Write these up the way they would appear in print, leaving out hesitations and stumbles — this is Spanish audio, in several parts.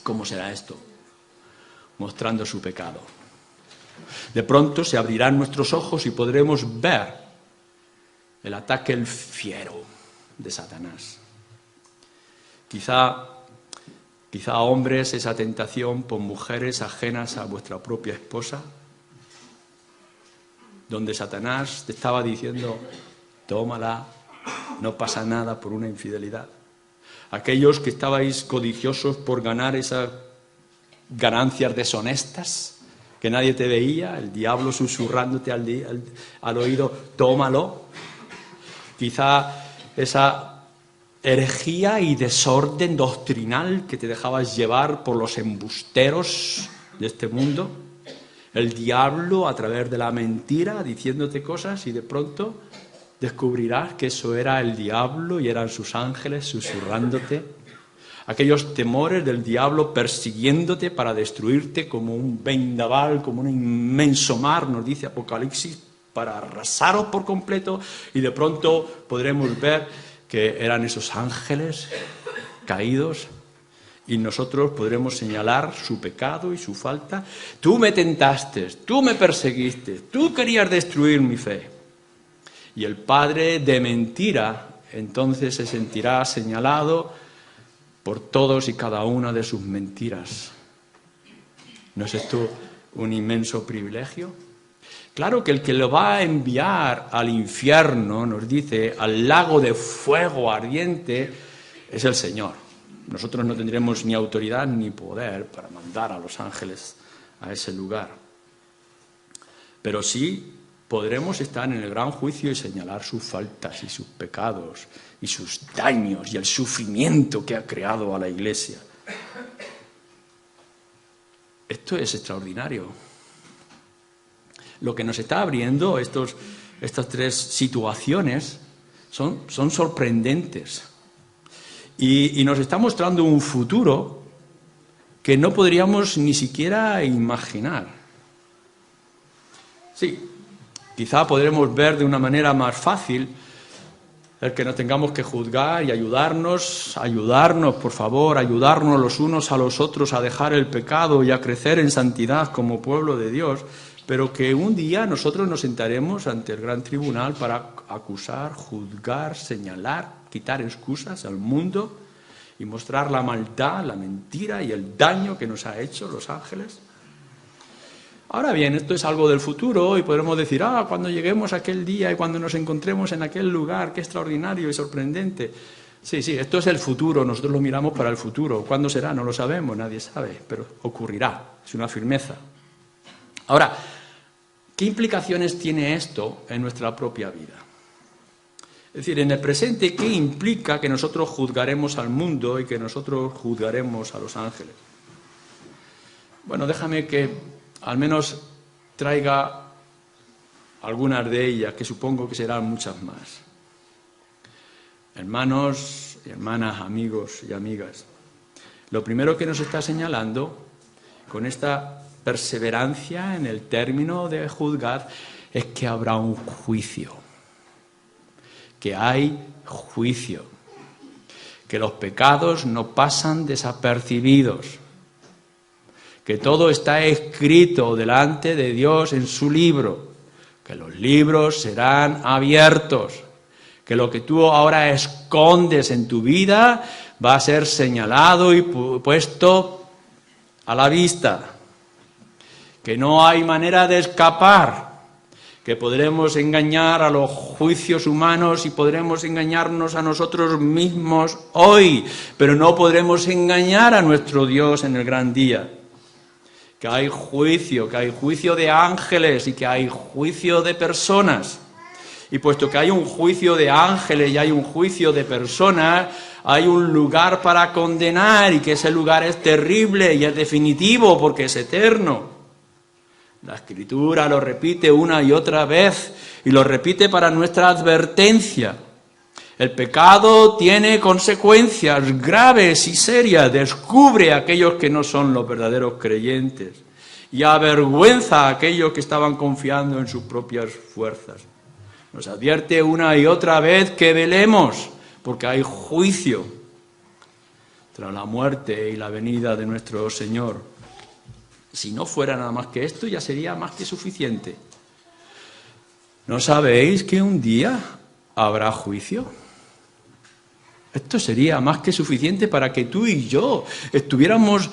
¿Cómo será esto? Mostrando su pecado. De pronto se abrirán nuestros ojos y podremos ver el ataque fiero de Satanás. Quizá hombres, esa tentación por mujeres ajenas a vuestra propia esposa, donde Satanás te estaba diciendo, tómala, no pasa nada por una infidelidad. Aquellos que estabais codiciosos por ganar esas ganancias deshonestas, que nadie te veía, el diablo susurrándote al oído, tómalo. Quizá esa herejía y desorden doctrinal que te dejabas llevar por los embusteros de este mundo, el diablo a través de la mentira diciéndote cosas y de pronto descubrirás que eso era el diablo y eran sus ángeles susurrándote. Aquellos temores del diablo persiguiéndote para destruirte como un vendaval, como un inmenso mar, nos dice Apocalipsis, para arrasaros por completo, y de pronto podremos ver que eran esos ángeles caídos y nosotros podremos señalar su pecado y su falta. Tú me tentaste, tú me perseguiste, tú querías destruir mi fe. Y el padre de mentira entonces se sentirá señalado por todos y cada una de sus mentiras. ¿No es esto un inmenso privilegio? Claro que el que lo va a enviar al infierno, nos dice, al lago de fuego ardiente, es el Señor. Nosotros no tendremos ni autoridad ni poder para mandar a los ángeles a ese lugar. Pero sí podremos estar en el gran juicio y señalar sus faltas y sus pecados y sus daños y el sufrimiento que ha creado a la Iglesia. Esto es extraordinario. Lo que nos está abriendo estas tres situaciones son sorprendentes. Y nos está mostrando un futuro que no podríamos ni siquiera imaginar. Sí, quizá podremos ver de una manera más fácil el que no tengamos que juzgar y ayudarnos, por favor, ayudarnos los unos a los otros a dejar el pecado y a crecer en santidad como pueblo de Dios, pero que un día nosotros nos sentaremos ante el gran tribunal para acusar, juzgar, señalar, quitar excusas al mundo y mostrar la maldad, la mentira y el daño que nos ha hecho los ángeles. Ahora bien, esto es algo del futuro y podremos decir, cuando lleguemos a aquel día y cuando nos encontremos en aquel lugar, qué extraordinario y sorprendente. Sí, esto es el futuro, nosotros lo miramos para el futuro. ¿Cuándo será? No lo sabemos, nadie sabe, pero ocurrirá, es una firmeza. Ahora, ¿qué implicaciones tiene esto en nuestra propia vida? Es decir, en el presente, ¿qué implica que nosotros juzgaremos al mundo y que nosotros juzgaremos a los ángeles? Bueno, déjame que al menos traiga algunas de ellas, que supongo que serán muchas más. Hermanos y hermanas, amigos y amigas, lo primero que nos está señalando con esta perseverancia en el término de juzgar es que habrá un juicio, que hay juicio, que los pecados no pasan desapercibidos, que todo está escrito delante de Dios en su libro, que los libros serán abiertos, que lo que tú ahora escondes en tu vida va a ser señalado y puesto a la vista, que no hay manera de escapar, que podremos engañar a los juicios humanos y podremos engañarnos a nosotros mismos hoy, pero no podremos engañar a nuestro Dios en el gran día. Que hay juicio de ángeles y que hay juicio de personas. Y puesto que hay un juicio de ángeles y hay un juicio de personas, hay un lugar para condenar y que ese lugar es terrible y es definitivo porque es eterno. La Escritura lo repite una y otra vez y lo repite para nuestra advertencia. El pecado tiene consecuencias graves y serias, descubre a aquellos que no son los verdaderos creyentes y avergüenza a aquellos que estaban confiando en sus propias fuerzas. Nos advierte una y otra vez que velemos, porque hay juicio. tras la muerte y la venida de nuestro Señor. Si no fuera nada más que esto, ya sería más que suficiente. ¿No sabéis que un día habrá juicio? Esto sería más que suficiente para que tú y yo estuviéramos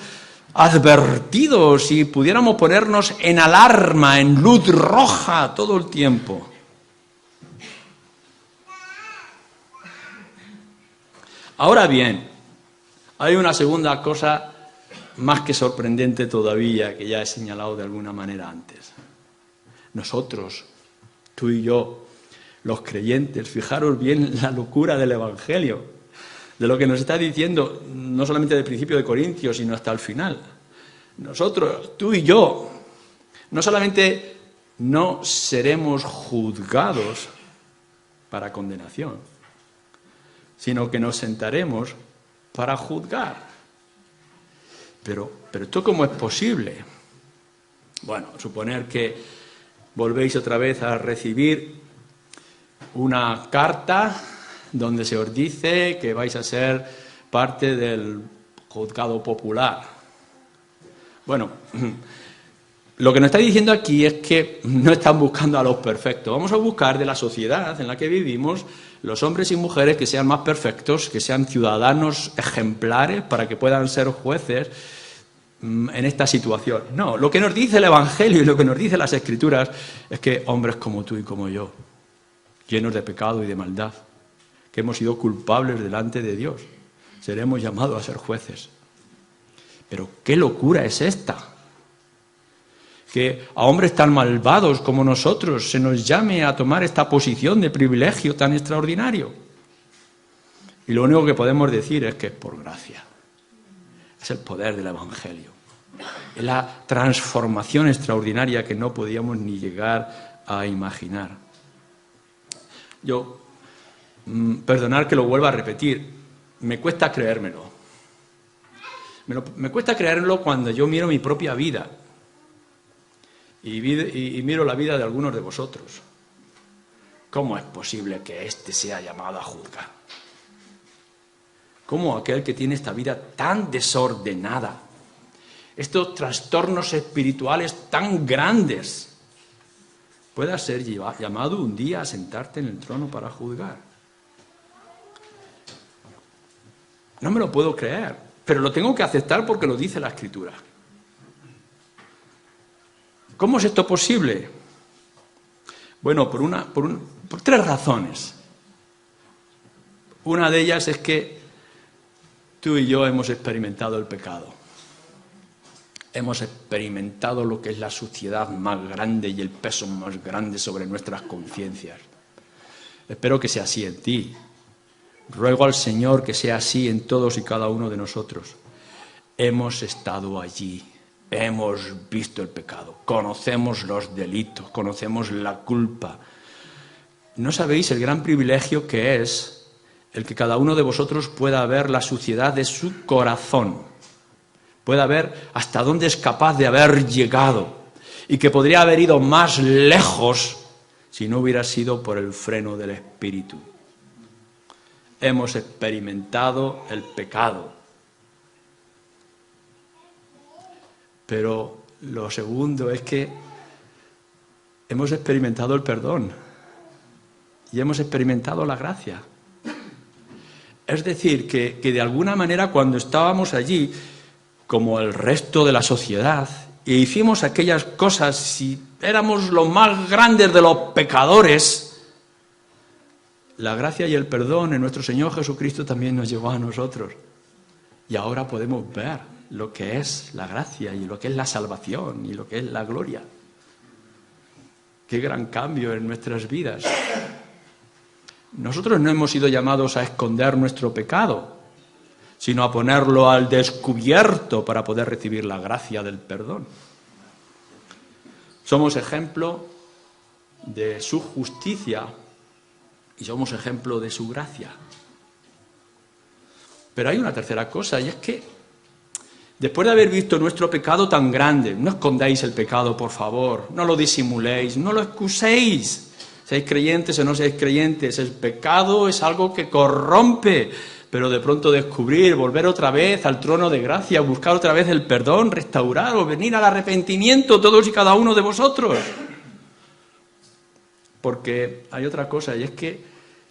advertidos y pudiéramos ponernos en alarma, en luz roja todo el tiempo. Ahora bien, hay una segunda cosa más que sorprendente todavía, que ya he señalado de alguna manera antes. Nosotros, tú y yo, los creyentes, fijaros bien la locura del Evangelio, de lo que nos está diciendo, no solamente del principio de Corintios, sino hasta el final. Nosotros, tú y yo, no solamente no seremos juzgados para condenación, sino que nos sentaremos para juzgar. Pero ¿esto cómo es posible? Bueno, suponer que volvéis otra vez a recibir una carta donde se os dice que vais a ser parte del juzgado popular. Bueno, lo que nos está diciendo aquí es que no están buscando a los perfectos. Vamos a buscar de la sociedad en la que vivimos los hombres y mujeres que sean más perfectos, que sean ciudadanos ejemplares para que puedan ser jueces en esta situación. No, lo que nos dice el Evangelio y lo que nos dice las Escrituras es que hombres como tú y como yo, llenos de pecado y de maldad, que hemos sido culpables delante de Dios, seremos llamados a ser jueces. Pero ¿qué locura es esta? Que a hombres tan malvados como nosotros se nos llame a tomar esta posición de privilegio tan extraordinario. Y lo único que podemos decir es que es por gracia. Es el poder del Evangelio. Es la transformación extraordinaria que no podíamos ni llegar a imaginar. Yo, perdonad que lo vuelva a repetir, me cuesta creérmelo. Me cuesta creérmelo cuando yo miro mi propia vida y miro la vida de algunos de vosotros. ¿Cómo es posible que éste sea llamado a juzgar? ¿Cómo aquel que tiene esta vida tan desordenada, estos trastornos espirituales tan grandes, pueda ser llamado un día a sentarte en el trono para juzgar? No me lo puedo creer, pero lo tengo que aceptar porque lo dice la Escritura. ¿Cómo es esto posible? Bueno, por tres razones. Una de ellas es que tú y yo hemos experimentado el pecado. Hemos experimentado lo que es la suciedad más grande y el peso más grande sobre nuestras conciencias. Espero que sea así en ti. Ruego al Señor que sea así en todos y cada uno de nosotros. Hemos estado allí, hemos visto el pecado, conocemos los delitos, conocemos la culpa. ¿No sabéis el gran privilegio que es el que cada uno de vosotros pueda ver la suciedad de su corazón? Pueda ver hasta dónde es capaz de haber llegado y que podría haber ido más lejos si no hubiera sido por el freno del Espíritu. Hemos experimentado el pecado. Pero lo segundo es que hemos experimentado el perdón y hemos experimentado la gracia. Es decir, que de alguna manera cuando estábamos allí, como el resto de la sociedad, e hicimos aquellas cosas y éramos los más grandes de los pecadores, la gracia y el perdón en nuestro Señor Jesucristo también nos llegó a nosotros. Y ahora podemos ver lo que es la gracia y lo que es la salvación y lo que es la gloria. Qué gran cambio en nuestras vidas. Nosotros no hemos sido llamados a esconder nuestro pecado, sino a ponerlo al descubierto para poder recibir la gracia del perdón. Somos ejemplo de su justicia y somos ejemplo de su gracia. Pero hay una tercera cosa, y es que después de haber visto nuestro pecado tan grande, no escondáis el pecado, por favor, no lo disimuléis, no lo excuséis. Seáis creyentes o no seáis creyentes, el pecado es algo que corrompe, pero de pronto descubrir, volver otra vez al trono de gracia, buscar otra vez el perdón, restaurar o venir al arrepentimiento todos y cada uno de vosotros. Porque hay otra cosa, y es que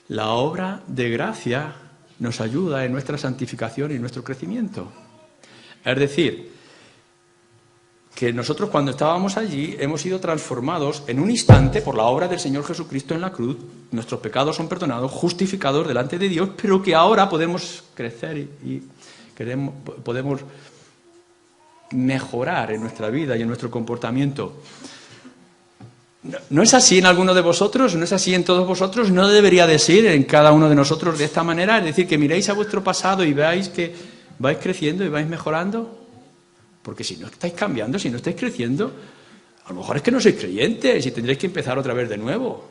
la obra de gracia nos ayuda en nuestra santificación y nuestro crecimiento. Es decir, que nosotros cuando estábamos allí hemos sido transformados en un instante por la obra del Señor Jesucristo en la cruz. Nuestros pecados son perdonados, justificados delante de Dios, pero que ahora podemos crecer y podemos mejorar en nuestra vida y en nuestro comportamiento. ¿No es así en alguno de vosotros? ¿No es así en todos vosotros? ¿No debería de ser en cada uno de nosotros de esta manera? Es decir, que miréis a vuestro pasado y veáis que vais creciendo y vais mejorando. Porque si no estáis cambiando, si no estáis creciendo, a lo mejor es que no sois creyentes y tendréis que empezar otra vez de nuevo.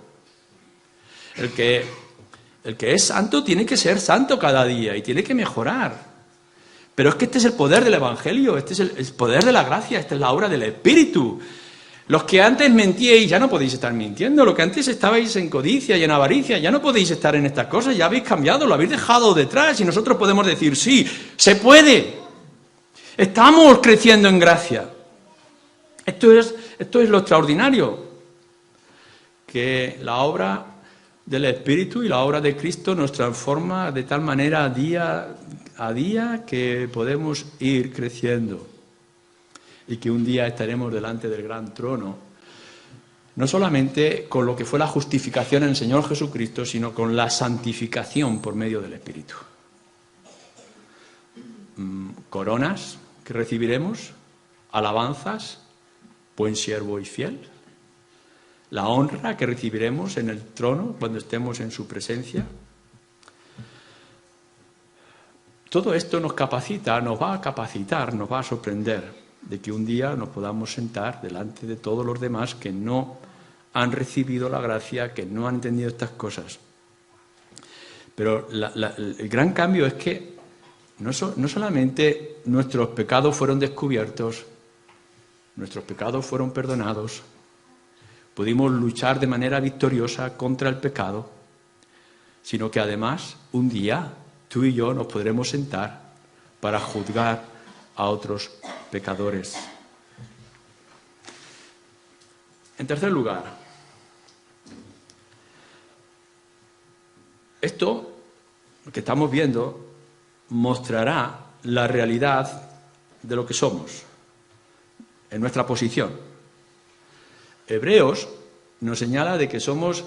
El que es santo tiene que ser santo cada día y tiene que mejorar. Pero es que este es el poder del Evangelio, este es el poder de la gracia, esta es la obra del Espíritu. Los que antes mentíais ya no podéis estar mintiendo, los que antes estabais en codicia y en avaricia ya no podéis estar en estas cosas, ya habéis cambiado, lo habéis dejado detrás y nosotros podemos decir, sí, se puede. Estamos creciendo en gracia. Esto es lo extraordinario, que la obra del Espíritu y la obra de Cristo nos transforma de tal manera día a día que podemos ir creciendo y que un día estaremos delante del gran trono, no solamente con lo que fue la justificación en el Señor Jesucristo, sino con la santificación por medio del Espíritu. Coronas que recibiremos, alabanzas, buen siervo y fiel, la honra que recibiremos en el trono cuando estemos en su presencia. Todo esto nos capacita, nos va a capacitar, nos va a sorprender de que un día nos podamos sentar delante de todos los demás que no han recibido la gracia, que no han entendido estas cosas. Pero el gran cambio es que no solamente nuestros pecados fueron descubiertos, nuestros pecados fueron perdonados, pudimos luchar de manera victoriosa contra el pecado, sino que además un día tú y yo nos podremos sentar para juzgar a otros pecadores. En tercer lugar, esto que estamos viendo mostrará la realidad de lo que somos, en nuestra posición. Hebreos nos señala de que somos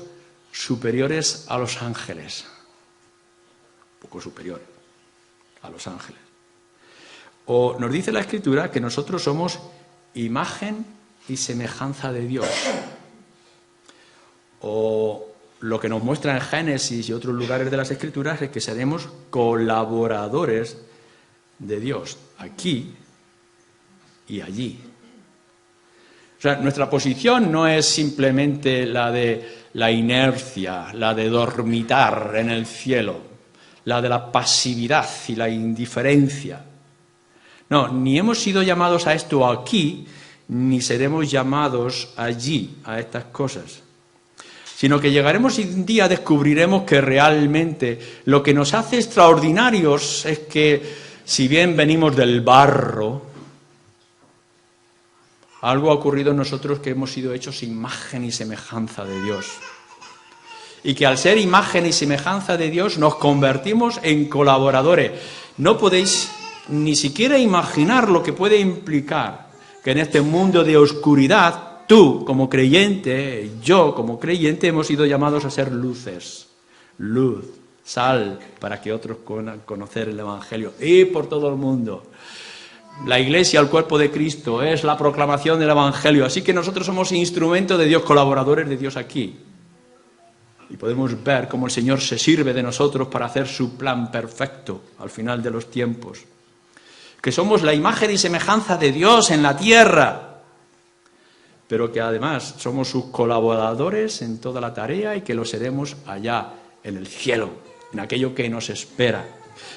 superiores a los ángeles, un poco superior a los ángeles. O nos dice la Escritura que nosotros somos imagen y semejanza de Dios. O lo que nos muestra en Génesis y otros lugares de las Escrituras es que seremos colaboradores de Dios, aquí y allí. O sea, nuestra posición no es simplemente la de la inercia, la de dormitar en el cielo, la de la pasividad y la indiferencia. No, ni hemos sido llamados a esto aquí, ni seremos llamados allí, a estas cosas. Sino que llegaremos y un día descubriremos que realmente lo que nos hace extraordinarios es que, si bien venimos del barro, algo ha ocurrido en nosotros que hemos sido hechos imagen y semejanza de Dios. Y que al ser imagen y semejanza de Dios nos convertimos en colaboradores. No podéis ni siquiera imaginar lo que puede implicar que en este mundo de oscuridad, tú como creyente, yo como creyente, hemos sido llamados a ser luces, luz, sal, para que otros puedan conocer el Evangelio. Y por todo el mundo. La Iglesia, el cuerpo de Cristo, es la proclamación del Evangelio. Así que nosotros somos instrumentos de Dios, colaboradores de Dios aquí. Y podemos ver cómo el Señor se sirve de nosotros para hacer su plan perfecto al final de los tiempos. Que somos la imagen y semejanza de Dios en la tierra, pero que además somos sus colaboradores en toda la tarea y que lo seremos allá en el cielo, en aquello que nos espera.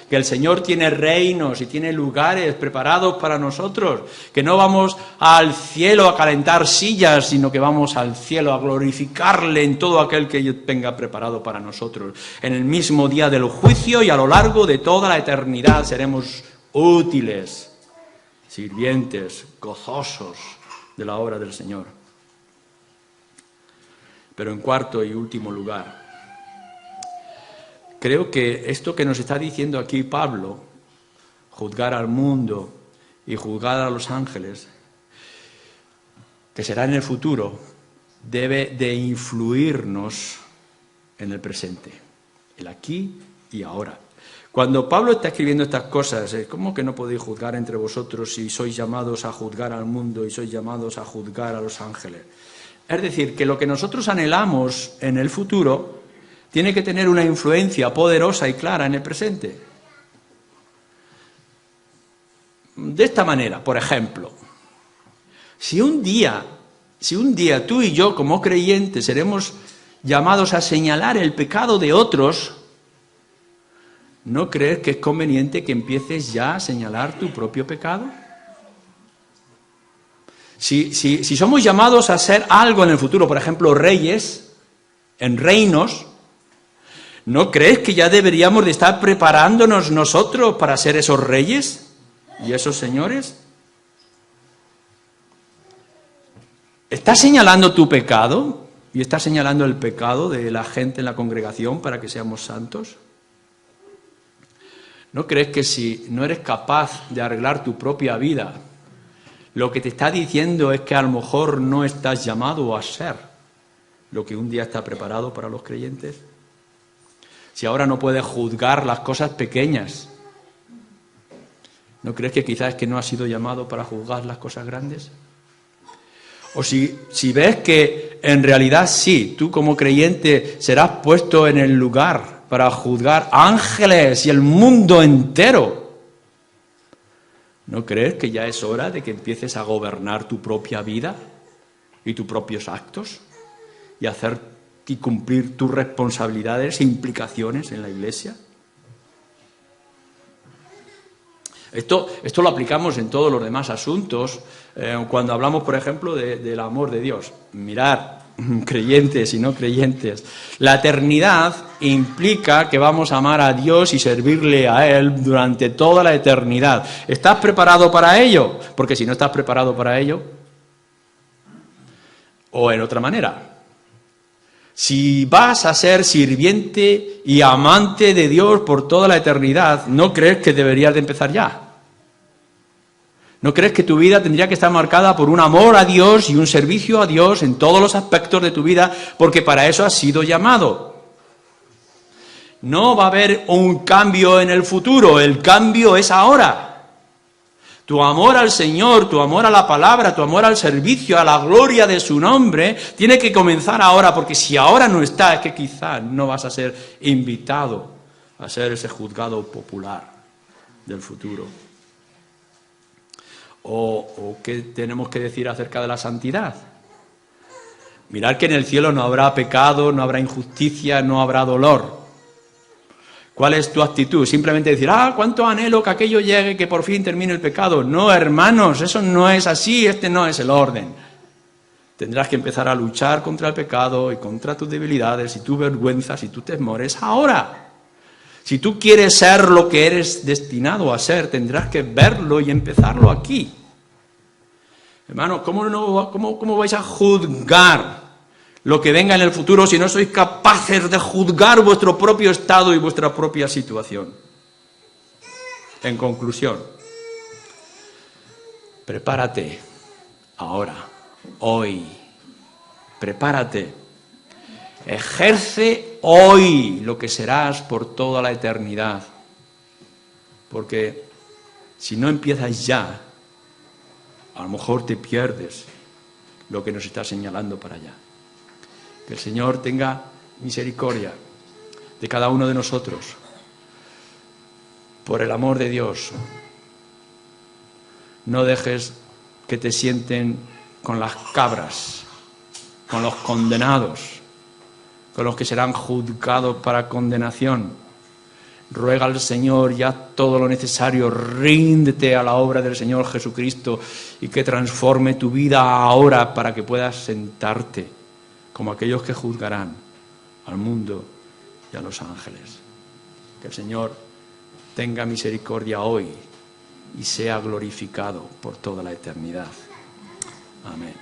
que el Señor tiene reinos y tiene lugares preparados para nosotros, que no vamos al cielo a calentar sillas, sino que vamos al cielo a glorificarle en todo aquel que tenga preparado para nosotros. En el mismo día del juicio y a lo largo de toda la eternidad seremos útiles, sirvientes, gozosos de la obra del Señor. Pero en cuarto y último lugar, creo que esto que nos está diciendo aquí Pablo, juzgar al mundo y juzgar a los ángeles, que será en el futuro, debe de influirnos en el presente, el aquí y ahora. Cuando Pablo está escribiendo estas cosas, ¿cómo que no podéis juzgar entre vosotros si sois llamados a juzgar al mundo y sois llamados a juzgar a los ángeles? Es decir, que lo que nosotros anhelamos en el futuro tiene que tener una influencia poderosa y clara en el presente. De esta manera, por ejemplo, si un día tú y yo como creyentes seremos llamados a señalar el pecado de otros, ¿no crees que es conveniente que empieces ya a señalar tu propio pecado? Si somos llamados a ser algo en el futuro, por ejemplo, reyes, en reinos, ¿no crees que ya deberíamos de estar preparándonos nosotros para ser esos reyes y esos señores? ¿Estás señalando tu pecado y estás señalando el pecado de la gente en la congregación para que seamos santos? ¿No crees que si no eres capaz de arreglar tu propia vida, lo que te está diciendo es que a lo mejor no estás llamado a ser lo que un día está preparado para los creyentes? Si ahora no puedes juzgar las cosas pequeñas, ¿no crees que quizás es que no has sido llamado para juzgar las cosas grandes? O si ves que en realidad sí, tú como creyente serás puesto en el lugar para juzgar ángeles y el mundo entero, ¿no crees que ya es hora de que empieces a gobernar tu propia vida y tus propios actos y hacer y cumplir tus responsabilidades e implicaciones en la Iglesia? Esto lo aplicamos en todos los demás asuntos, cuando hablamos, por ejemplo, del amor de Dios. Mirad, creyentes y no creyentes, la eternidad implica que vamos a amar a Dios y servirle a Él durante toda la eternidad. ¿Estás preparado para ello? Porque si no estás preparado para ello, o en otra manera, si vas a ser sirviente y amante de Dios por toda la eternidad, ¿no crees que deberías de empezar ya? ¿No crees que tu vida tendría que estar marcada por un amor a Dios y un servicio a Dios en todos los aspectos de tu vida? Porque para eso has sido llamado. No va a haber un cambio en el futuro, el cambio es ahora. Tu amor al Señor, tu amor a la palabra, tu amor al servicio, a la gloria de su nombre, tiene que comenzar ahora, porque si ahora no está, es que quizás no vas a ser invitado a ser ese juzgado popular del futuro. ¿O qué tenemos que decir acerca de la santidad? Mirad que en el cielo no habrá pecado, no habrá injusticia, no habrá dolor. ¿Cuál es tu actitud? Simplemente decir, cuánto anhelo que aquello llegue, que por fin termine el pecado. No, hermanos, eso no es así, este no es el orden. Tendrás que empezar a luchar contra el pecado y contra tus debilidades y tus vergüenzas y tus temores ahora. Si tú quieres ser lo que eres destinado a ser, tendrás que verlo y empezarlo aquí. Hermanos, ¿cómo vais a juzgar lo que venga en el futuro si no sois capaces de juzgar vuestro propio estado y vuestra propia situación? En conclusión, prepárate ahora, hoy, prepárate, ejerce hoy lo que serás por toda la eternidad, porque si no empiezas ya, a lo mejor te pierdes lo que nos está señalando para allá. Que el Señor tenga misericordia de cada uno de nosotros. Por el amor de Dios, no dejes que te sienten con las cabras, con los condenados, con los que serán juzgados para condenación. ruega al Señor ya todo lo necesario, ríndete a la obra del Señor Jesucristo y que transforme tu vida ahora para que puedas sentarte como aquellos que juzgarán al mundo y a los ángeles. Que el Señor tenga misericordia hoy y sea glorificado por toda la eternidad. Amén.